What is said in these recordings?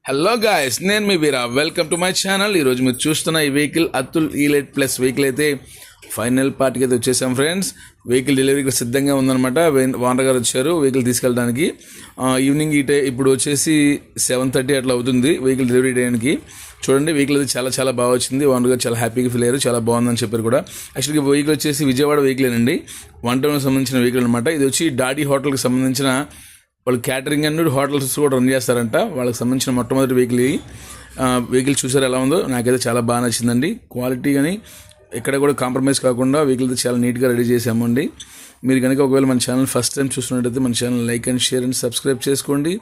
Hello guys, నేను మీ వీరా. Welcome to my channel. ఈరోజు మీరు చూస్తున్న ఈ vehicle Atul elite plus vehicle అయితే ఫైనల్ పార్టీకి అయితే వచ్చేసాం ఫ్రెండ్స్. వెహికల్ డెలివరీకి సిద్ధంగా ఉందన్నమాట. ఓనర్ గారు వచ్చారు వెహికల్ తీసుకెళ్ళడానికి. ఈవినింగ్ ఇప్పుడు వచ్చేసి 7:30 అట్లా అవుతుంది వెహికల్ డెలివరీ చేయడానికి. చూడండి, వెహికల్ అయితే చాలా చాలా బాగా వచ్చింది. ఓనర్ గారు చాలా హ్యాపీగా ఫీల్ అయ్యారు, చాలా బాగుందని చెప్పారు కూడా. యాక్చువల్గా వెహికల్ వచ్చేసి విజయవాడ వెహికలేనండి, 1 టౌన్కి సంబంధించిన వెహికల్ అనమాట. ఇది వచ్చి డాడీ హోటల్కి సంబంధించిన వాళ్ళు క్యాటరింగ్ అండ్ హోటల్స్ కూడా రన్ చేస్తారంట. వాళ్ళకి సంబంధించిన మొట్టమొదటి వెహికల్ ఇది. వెహికల్ చూసారు ఎలా ఉందో, నాకైతే చాలా బాగా నచ్చిందండి. క్వాలిటీ కానీ ఎక్కడ కూడా కాంప్రమైజ్ కాకుండా వెహికల్ అయితే చాలా నీట్గా రెడీ చేసామండి. మీరు కనుక ఒకవేళ మన ఛానల్ ఫస్ట్ టైం చూస్తున్నట్టయితే మన channel like and share and subscribe చేసుకోండి.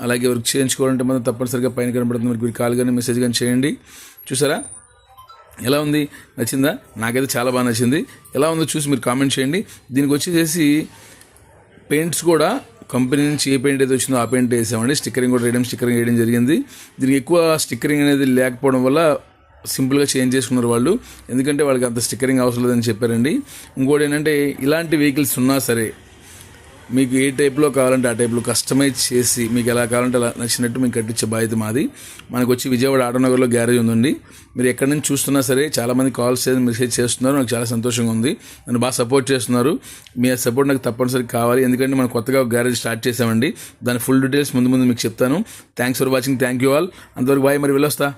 అలాగే వర్క్ చేయించుకోవాలంటే మనం తప్పనిసరిగా పైన కనబడుతుంది, మీరు కాల్ కానీ మెసేజ్ కానీ చేయండి. చూసారా ఎలా ఉంది, నచ్చిందా? నాకైతే చాలా బాగా నచ్చింది. ఎలా ఉందో చూసి మీరు కామెంట్ చేయండి. దీనికి వచ్చేసి పెయింట్స్ కూడా కంపెనీ నుంచి ఏ పెయింట్ అయితే వచ్చిందో ఆ పెయింట్ వేసామండి. స్టిక్కరింగ్ వేయడం జరిగింది. దీనికి ఎక్కువ స్టిక్కరింగ్ అనేది లేకపోవడం వల్ల సింపుల్గా చేంజ్ చేసుకున్నారు వాళ్ళు, ఎందుకంటే వాళ్ళకి అంత స్టిక్కరింగ్ అవసరం లేదని చెప్పారండి. ఇంకోటి ఏంటంటే, ఇలాంటి వెహికల్స్ ఉన్నా సరే మీకు ఏ టైప్లో కావాలంటే ఆ టైప్లో కస్టమైజ్ చేసి మీకు ఎలా కావాలంటే అలా నచ్చినట్టు మీకు కట్టించే బాధ్యత మాది. మనకు వచ్చి విజయవాడ ఆటోనగర్లో గ్యారేజ్ ఉందండి. మీరు ఎక్కడి నుంచి చూస్తున్నా సరే చాలామంది కాల్స్ చేసి మెసేజ్ చేస్తున్నారు, నాకు చాలా సంతోషంగా ఉంది. నన్ను బాగా సపోర్ట్ చేస్తున్నారు. మీ సపోర్ట్ నాకు తప్పనిసరిగా కావాలి, ఎందుకంటే మనం కొత్తగా ఒక గ్యారేజ్ స్టార్ట్ చేసామండి. దాని ఫుల్ డీటెయిల్స్ ముందు మీకు చెప్తాను. Thanks for watching. Thank you all. అంతవరకు బాయ్. మరి వెళ్ళొస్తా.